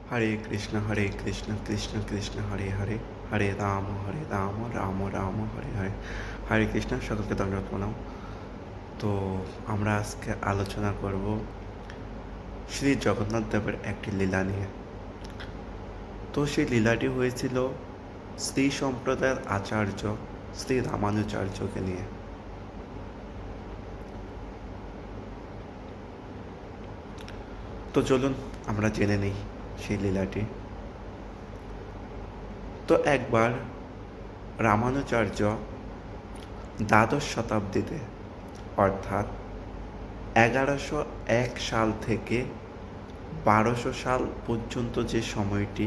হরে কৃষ্ণ কৃষ্ণ কৃষ্ণ হরে হরে, হরে রাম রাম রাম হরে হরে। হরে কৃষ্ণ, সকলকে দণ্ডবত প্রণাম। তো আমরা আজকে আলোচনা করব শ্রী জগন্নাথ দেবের একটি লীলা নিয়ে। তো সেই লীলাটি হয়েছিল শ্রী সম্প্রদায়ের আচার্য শ্রী রামানুজাচার্যকে নিয়ে। তো চলুন আমরা জেনে নিই সেই লীলাটি। তো একবার রামানুজাচার্য দ্বাদশ শতাব্দীতে, অর্থাৎ 1101 সাল থেকে 1200 সাল পর্যন্ত যে সময়টি,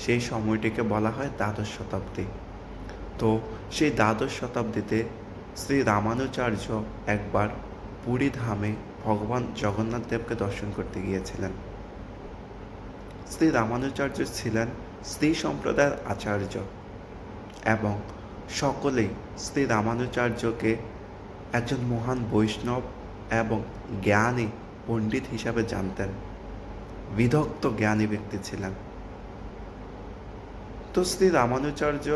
সেই সময়টিকে বলা হয় দ্বাদশ শতাব্দী। তো সেই দ্বাদশ শতাব্দীতে শ্রী রামানুজাচার্য একবার পুরী ধামে ভগবান জগন্নাথ দেবকে দর্শন করতে গিয়েছিলেন। শ্রী রামানুজাচার্য ছিলেন শ্রী সম্প্রদায়ের আচার্য এবং সকলেই শ্রী রামানুজাচার্যকে একজন মহান বৈষ্ণব এবং জ্ঞানী পণ্ডিত হিসাবে জানতেন। বিদগ্ধ জ্ঞানী ব্যক্তি ছিলেন। তো শ্রী রামানুজাচার্য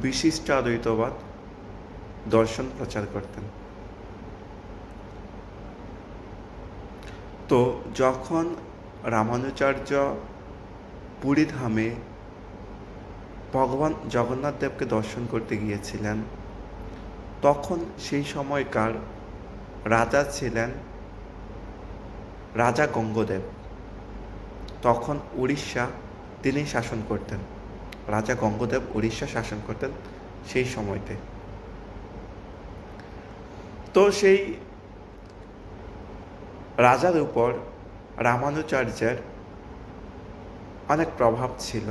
বিশিষ্ট অদ্বৈতবাদ দর্শন প্রচার করতেন। তো যখন রামানুজাচার্য পুরী ধামে ভগবান জগন্নাথ দেবকে দর্শন করতে গিয়েছিলেন, তখন সেই সময়কার রাজা ছিলেন রাজা গঙ্গদেব। তখন উড়িষ্যা তিনি শাসন করতেন। রাজা গঙ্গদেব উড়িষ্যা শাসন করতেন সেই সময়তে। তো সেই রাজার উপর রামানুজাচার্যের অনেক প্রভাব ছিল।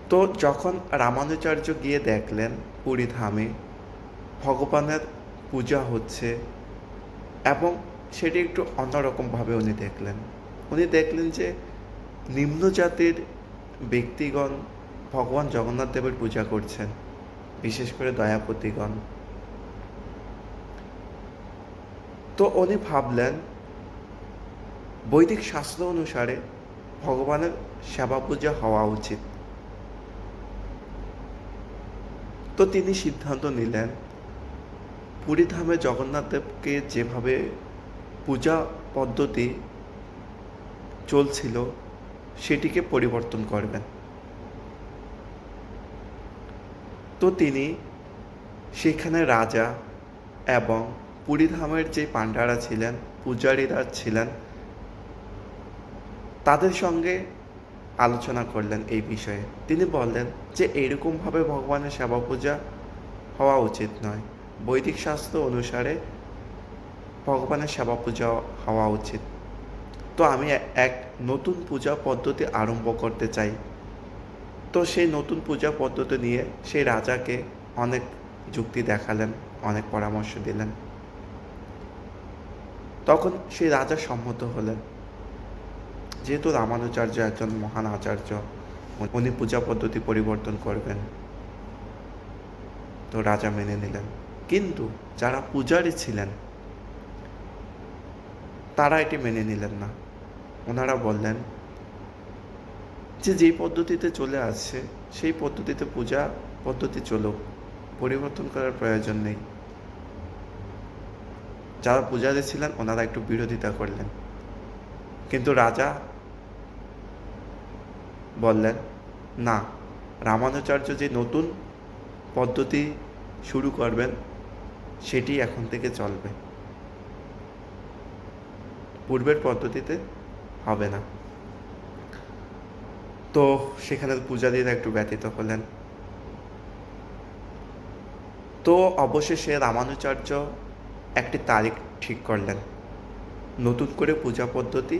তো যখন রামানুজাচার্য গিয়ে দেখলেন পুরী ধামে ভগবানের পূজা হচ্ছে এবং সেটি একটু অন্যরকমভাবে উনি দেখলেন যে নিম্ন জাতির ব্যক্তিগণ ভগবান জগন্নাথ দেবের পূজা করছেন, বিশেষ করে দয়াপতিগণ। তো উনি ভাবলেন বৈদিক শাস্ত্র অনুসারে ভগবানের সেবা পূজা হওয়া উচিত। তো তিনি সিদ্ধান্ত নিলেন পুরী ধামে জগন্নাথ দেবকে যেভাবে পূজা পদ্ধতি চলছিল সেটিকে পরিবর্তন করবেন। তো তিনি সেখানে রাজা এবং পুরী ধামের যে পাণ্ডারা ছিলেন, পূজারীরা ছিলেন, তাদের সঙ্গে আলোচনা করলেন এই বিষয়ে। তিনি বললেন যে এইরকমভাবে ভগবানের সেবা পূজা হওয়া উচিত নয়। বৈদিক শাস্ত্র অনুসারে ভগবানের সেবা পূজা হওয়া উচিত। তো আমি এক নতুন পূজা পদ্ধতি আরম্ভ করতে চাই। তো সেই নতুন পূজা পদ্ধতি নিয়ে সেই রাজাকে অনেক যুক্তি দেখালেন, অনেক পরামর্শ দিলেন। তখন সেই রাজা সম্মত হলেন। যেহেতু রামানুজাচার্য একজন মহান আচার্য, উনি পূজা পদ্ধতি পরিবর্তন করবেন, তো রাজা মেনে নিলেন। কিন্তু যারা পূজারী ছিলেন তারা এটি মেনে নিলেন না। ওনারা বললেন যে যেই পদ্ধতিতে চলে আসছে সেই পদ্ধতিতে পূজা পদ্ধতি চলুক, পরিবর্তন করার প্রয়োজন নেই। যারা পূজারী ছিলেন ওনারা একটু বিরোধিতা করলেন। কিন্তু রাজা বললেন না, রামানুজাচার্য যে নতুন পদ্ধতি শুরু করবেন সেটি এখন থেকে চলবে, পূর্বের পদ্ধতিতে হবে না। তো সেখানে পূজারীরা একটু ব্যথিত হলেন। তো অবশেষে রামানুজাচার্য একটি তারিখ ঠিক করলেন নতুন করে পূজা পদ্ধতি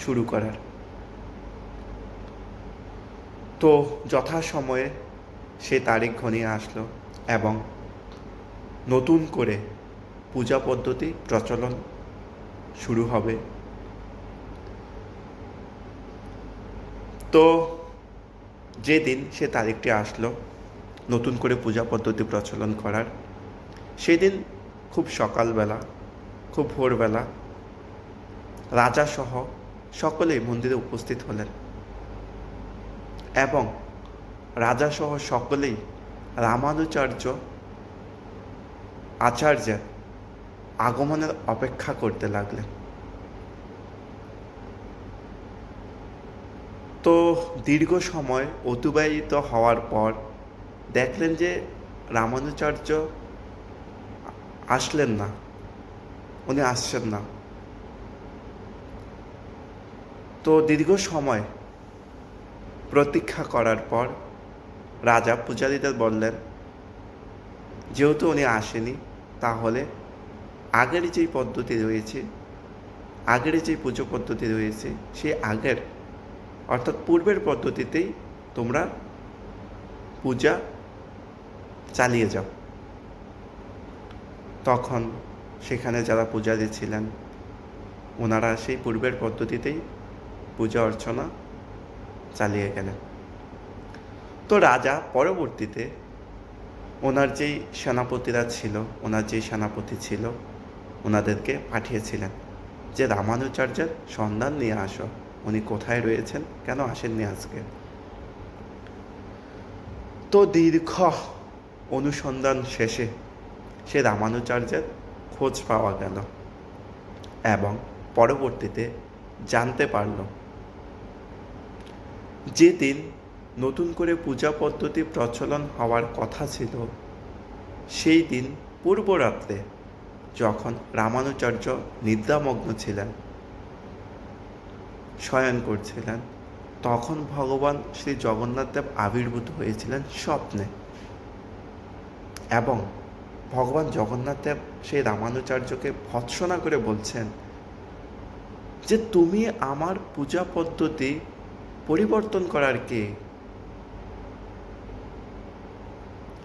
শুরু করার। তো যথাসময়ে সে তারিখ ঘনিয়ে আসলো এবং নতুন করে পূজা পদ্ধতি প্রচলন শুরু হবে। তো যেদিন সে তারিখটি আসলো নতুন করে পূজা পদ্ধতি প্রচলন করার, সেদিন খুব সকালবেলা খুব ভোরবেলা রাজাসহ সকলেই মন্দিরে উপস্থিত হলেন এবং রাজাসহ সকলেই রামানুচার্য আচার্যের আগমনের অপেক্ষা করতে লাগলেন। তো দীর্ঘ সময় অতিবাহিত হওয়ার পর দেখলেন যে রামানুচার্য আসলেন না, উনি আসছেন না। তো দীর্ঘ সময় প্রতীক্ষা করার পর রাজা পূজারীদের বললেন, যেহেতু উনি আসেনি, তাহলে আগের যেই পদ্ধতি রয়েছে, আগের যেই পুজো পদ্ধতি রয়েছে, সেই আগের অর্থাৎ পূর্বের পদ্ধতিতেই তোমরা পূজা চালিয়ে যাও। তখন সেখানে যারা পূজারী ছিলেন ওনারা সেই পূর্বের পদ্ধতিতেই পূজা অর্চনা চালিয়ে গেলেন। তো রাজা পরবর্তীতে ওনার যেই সেনাপতিরা ছিল, ওনার যেই সেনাপতি ছিল, ওনাদেরকে পাঠিয়েছিলেন যে রামানুচার্যের সন্ধান নিয়ে আসো, উনি কোথায় রয়েছেন, কেন আসেননি আজকে। তো দীর্ঘ অনুসন্ধান শেষে সে রামানুচার্যের খোঁজ পাওয়া গেল এবং পরবর্তীতে জানতে পারল যে দিন নতুন করে পূজা পদ্ধতি প্রচলন হওয়ার কথা ছিল, সেই দিন পূর্বরাত্রে যখন রামানুচার্য নিদ্রামগ্ন ছিলেন, শয়ন করছিলেন, তখন ভগবান শ্রী জগন্নাথ দেব আবির্ভূত হয়েছিলেন স্বপ্নে এবং ভগবান জগন্নাথ দেব সেই রামানুচার্যকে ভৎসনা করে বলছেন যে তুমি আমার পূজা পদ্ধতি পরিবর্তন করার কে।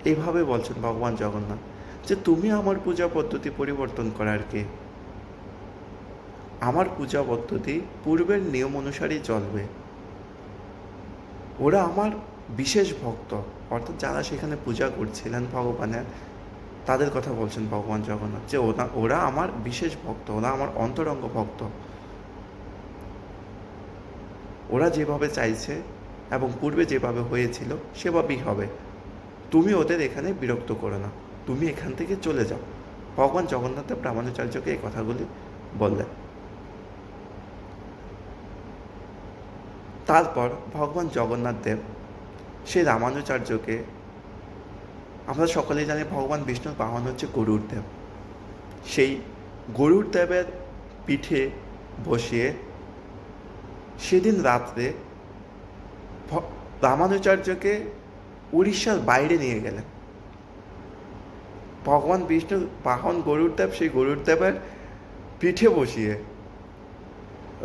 এইভাবে বলছেন ভগবান জগন্নাথ যে তুমি আমার পূজা পদ্ধতি পরিবর্তন করার কে, আমার পূজা পদ্ধতি পূর্বের নিয়ম অনুসারেই চলবে। ওরা আমার বিশেষ ভক্ত, অর্থাৎ যারা সেখানে পূজা করছিলেন ভগবানের, তাদের কথা বলছেন ভগবান জগন্নাথ যে ওরা আমার বিশেষ ভক্ত, ওরা আমার অন্তরঙ্গ ভক্ত, ওরা যেভাবে চাইছে এবং পূর্বে যেভাবে হয়েছিল সেভাবেই হবে। তুমি ওদের এখানে বিরক্ত করো না, তুমি এখান থেকে চলে যাও। ভগবান জগন্নাথ দেব রামানুচার্যকে এই কথাগুলি বললেন। তারপর ভগবান জগন্নাথ দেব সেই রামানুচার্যকে, আমরা সকলেই জানি ভগবান বিষ্ণুর বাহন হচ্ছে গরুর দেব, সেই গরুর দেবের পিঠে বসিয়ে সেদিন রাত্রে রামানুচার্যকে উড়িষ্যার বাইরে নিয়ে গেলেন। ভগবান বিষ্ণুর বাহন গরুর দেব, সেই গরুর দেবের পিঠে বসিয়ে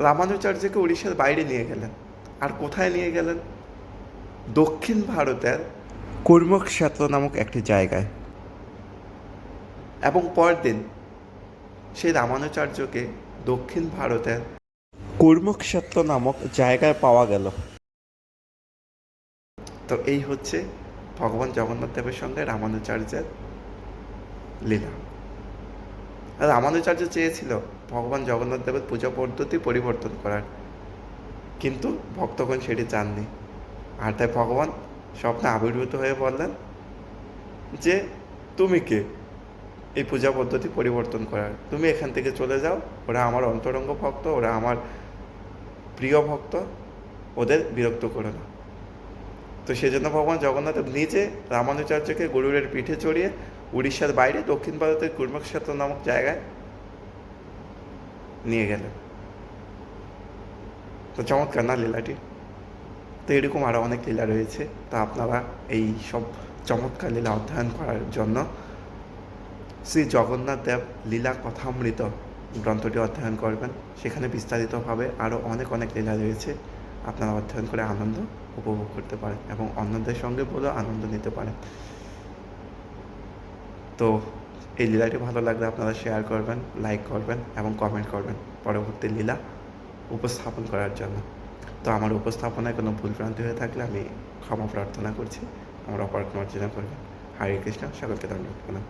রামানুচার্যকে উড়িষ্যার বাইরে নিয়ে গেলেন। আর কোথায় নিয়ে গেলেন? দক্ষিণ ভারতের কুর্মক্ষেত্র নামক একটি জায়গায়। এবং পরদিন সেই রামানুচার্যকে দক্ষিণ ভারতের কুর্মক্ষেত্র নামক জায়গায় পাওয়া গেল। তো এই হচ্ছে ভগবান জগন্নাথ দেবের সঙ্গে রামানুচার্যের লীলা। রামানুচার্য চেয়েছিল ভগবান জগন্নাথ দেবের পূজা পদ্ধতি পরিবর্তন করার, কিন্তু ভক্তগণ সেটি চাননি। আর তাই ভগবান স্বপ্নে আবির্ভূত হয়ে বললেন যে তুমি কে এই পূজা পদ্ধতি পরিবর্তন করার, তুমি এখান থেকে চলে যাও, ওরা আমার অন্তরঙ্গ ভক্ত, ওরা আমার প্রিয় ভক্ত, ওদের বিরক্ত করো না। তো সেজন্য ভগবান জগন্নাথ নিজে রামানুচার্যকে গরুরের পিঠে চড়িয়ে উড়িষ্যার বাইরে দক্ষিণ ভারতের কুর্মক্ষেত্র নামক জায়গায় নিয়ে গেলেন। তো চমৎকার না লীলাটি? তো এরকম আরও অনেক লীলা রয়েছে। তো আপনারা এই সব চমৎকার লীলা অধ্যয়ন করার জন্য শ্রী জগন্নাথ দেব লীলা কথামৃত গ্রন্থটি অধ্যয়ন করবেন। সেখানে বিস্তারিতভাবে আরও অনেক অনেক লীলা রয়েছে, আপনারা অধ্যয়ন করে আনন্দ উপভোগ করতে পারেন এবং অন্যদের সঙ্গে বলেও আনন্দ নিতে পারেন। তো এই লীলাটি ভালো লাগলে আপনারা শেয়ার করবেন, লাইক করবেন এবং কমেন্ট করবেন পরবর্তী লীলা উপস্থাপন করার জন্য। তো আমার উপস্থাপনায় কোনো ভুলভ্রান্তি হয়ে থাকলে আমি ক্ষমা প্রার্থনা করছি, আমার অপার মার্জনা করবেন। হরে কৃষ্ণ, সকলকে ধন্যবাদ।